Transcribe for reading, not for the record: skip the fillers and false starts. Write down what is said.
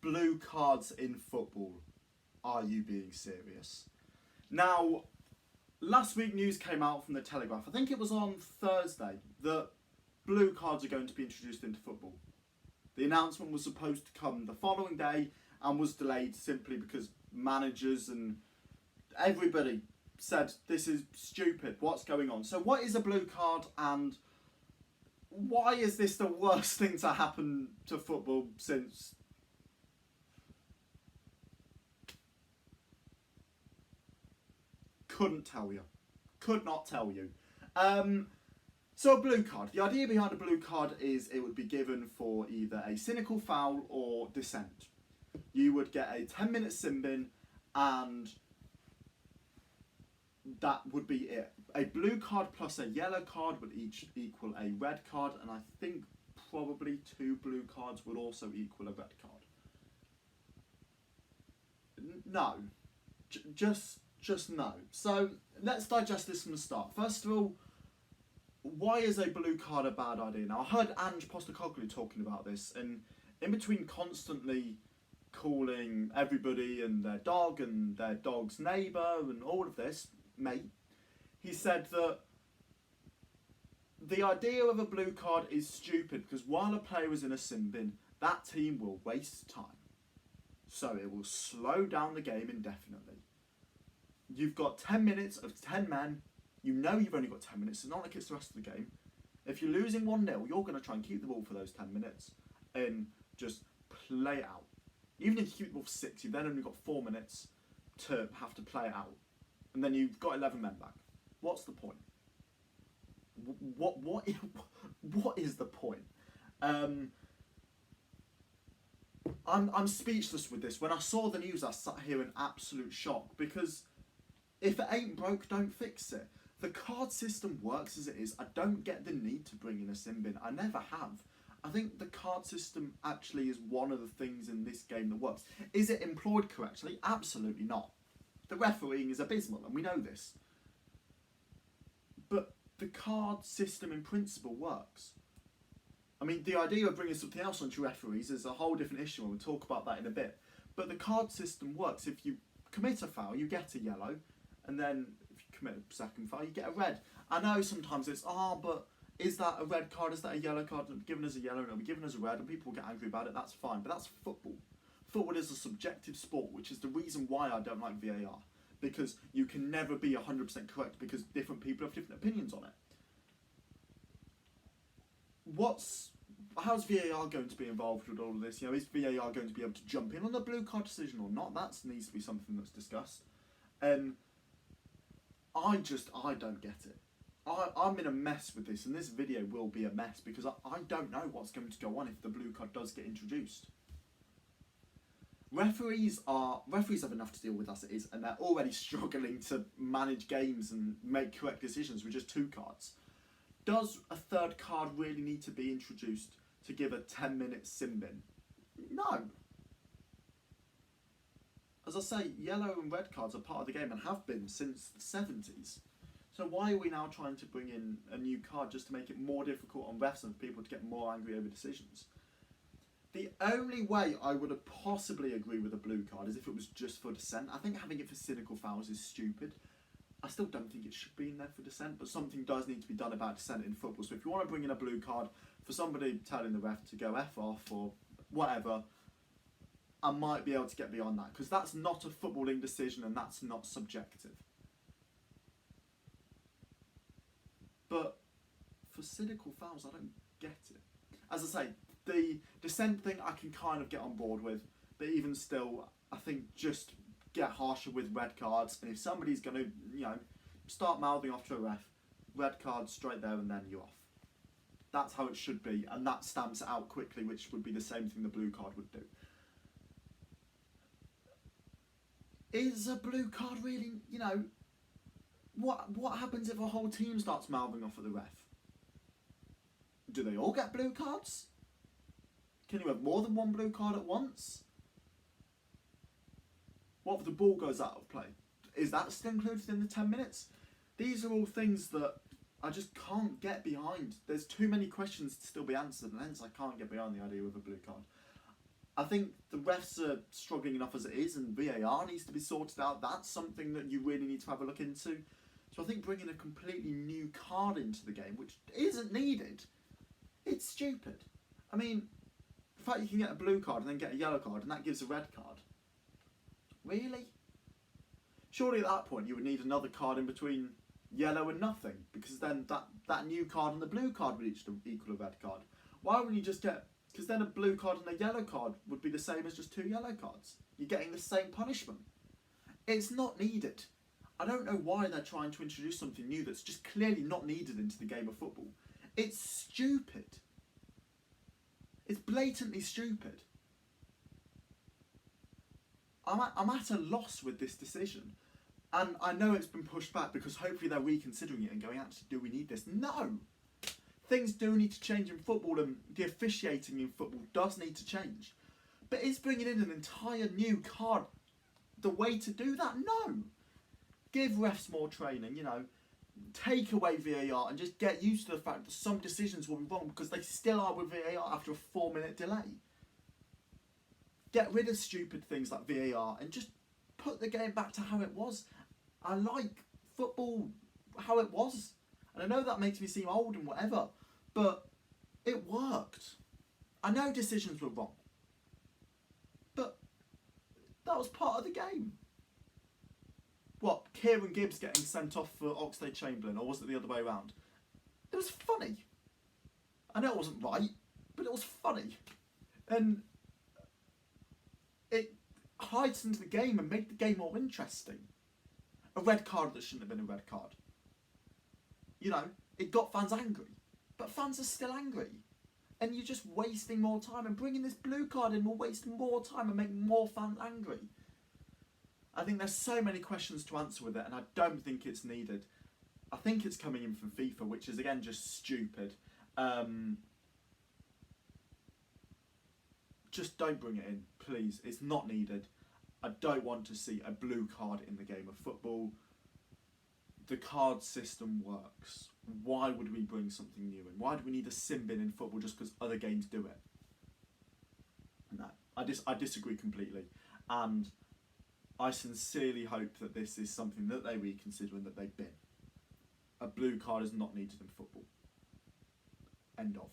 blue cards in football. Are you being serious? Now, last week news came out from the Telegraph, I think it was on Thursday, that blue cards are going to be introduced into football. The announcement was supposed to come the following day and was delayed simply because managers and everybody said this is stupid, what's going on? So what is a blue card and why is this the worst thing to happen to football since... Couldn't tell you. Could not tell you. So a blue card. The idea behind a blue card is it would be given for either a cynical foul or dissent. You would get a 10-minute sin bin and that would be it. A blue card plus a yellow card would each equal a red card, and I think probably 2 blue cards would also equal a red card. No. Just no. So let's digest this from the start. First of all, why is a blue card a bad idea? Now, I heard Ange Postecoglou talking about this, and in between constantly calling everybody and their dog's neighbour and all of this, mate, he said that the idea of a blue card is stupid because while a player is in a sin bin, that team will waste time. So it will slow down the game indefinitely. You've got 10 minutes of 10 men. You know you've only got 10 minutes. It's not like it's the rest of the game. If you're losing 1-0, you're going to try and keep the ball for those 10 minutes and just play it out. Even if you keep the ball for 6, you've then only got 4 minutes to have to play it out. And then you've got 11 men back. What's the point? What is the point? I'm speechless with this. When I saw the news, I sat here in absolute shock because if it ain't broke, don't fix it. The card system works as it is. I don't get the need to bring in a sin bin. I never have. I think the card system actually is one of the things in this game that works. Is it employed correctly? Absolutely not. The refereeing is abysmal, and we know this. But the card system in principle works. I mean, the idea of bringing something else onto referees is a whole different issue, and we'll talk about that in a bit. But the card system works. If you commit a foul, you get a yellow, and then if you commit a second foul, you get a red. I know sometimes it's, but is that a red card? Is that a yellow card? It'll be given as a yellow and it'll be given as a red, and people will get angry about it. That's fine, but that's football. Football is a subjective sport, which is the reason why I don't like VAR. Because you can never be 100% correct because different people have different opinions on it. How's VAR going to be involved with all of this? You know, is VAR going to be able to jump in on the blue card decision or not? That needs to be something that's discussed. I don't get it. I'm in a mess with this, and this video will be a mess because I don't know what's going to go on if the blue card does get introduced. Referees have enough to deal with as it is, and they're already struggling to manage games and make correct decisions with just 2 cards. Does a 3rd card really need to be introduced to give a 10-minute sin bin? No. As I say, yellow and red cards are part of the game and have been since the 70s. So why are we now trying to bring in a new card just to make it more difficult on refs and for people to get more angry over decisions? The only way I would have possibly agree with a blue card is if it was just for dissent. I think having it for cynical fouls is stupid. I still don't think it should be in there for dissent, but something does need to be done about dissent in football. So if you want to bring in a blue card for somebody telling the ref to go F off or whatever, I might be able to get beyond that because that's not a footballing decision and that's not subjective. But for cynical fouls, I don't get it. As I say, the dissent thing I can kind of get on board with, but even still, I think just get harsher with red cards. And if somebody's going to, start mouthing off to a ref, red card straight there and then you're off. That's how it should be, and that stamps it out quickly, which would be the same thing the blue card would do. Is a blue card really, what happens if a whole team starts mouthing off at the ref? Do they all get blue cards? Can you have more than one blue card at once? What if the ball goes out of play? Is that still included in the 10 minutes? These are all things that I just can't get behind. There's too many questions to still be answered, and hence I can't get behind the idea of a blue card. I think the refs are struggling enough as it is, and VAR needs to be sorted out. That's something that you really need to have a look into. So I think bringing a completely new card into the game, which isn't needed, it's stupid. I mean, the fact you can get a blue card and then get a yellow card and that gives a red card. Really? Surely at that point you would need another card in between yellow and nothing, because then that new card and the blue card would each equal a red card. Why wouldn't you just get... Because then a blue card and a yellow card would be the same as just 2 yellow cards. You're getting the same punishment. It's not needed. I don't know why they're trying to introduce something new that's just clearly not needed into the game of football. It's stupid. It's blatantly stupid. I'm at a loss with this decision. And I know it's been pushed back because hopefully they're reconsidering it and going, actually, do we need this? No! Things do need to change in football, and the officiating in football does need to change. But is bringing in an entire new card the way to do that? No! Give refs more training, take away VAR and just get used to the fact that some decisions will be wrong because they still are with VAR after a 4-minute delay. Get rid of stupid things like VAR and just put the game back to how it was. I like football how it was. And I know that makes me seem old and whatever, but it worked. I know decisions were wrong, but that was part of the game. What, Kieran Gibbs getting sent off for Oxlade-Chamberlain, or was it the other way around? It was funny. I know it wasn't right, but it was funny. And it heightened the game and made the game more interesting. A red card that shouldn't have been a red card. It got fans angry. But fans are still angry. And you're just wasting more time. And bringing this blue card in will waste more time and make more fans angry. I think there's so many questions to answer with it, and I don't think it's needed. I think it's coming in from FIFA, which is, again, just stupid. Just don't bring it in, please. It's not needed. I don't want to see a blue card in the game of football. The card system works. Why would we bring something new in? Why do we need a sin bin in football just because other games do it? No, I disagree completely. And I sincerely hope that this is something that they reconsider and that they bin. A blue card is not needed in football. End of.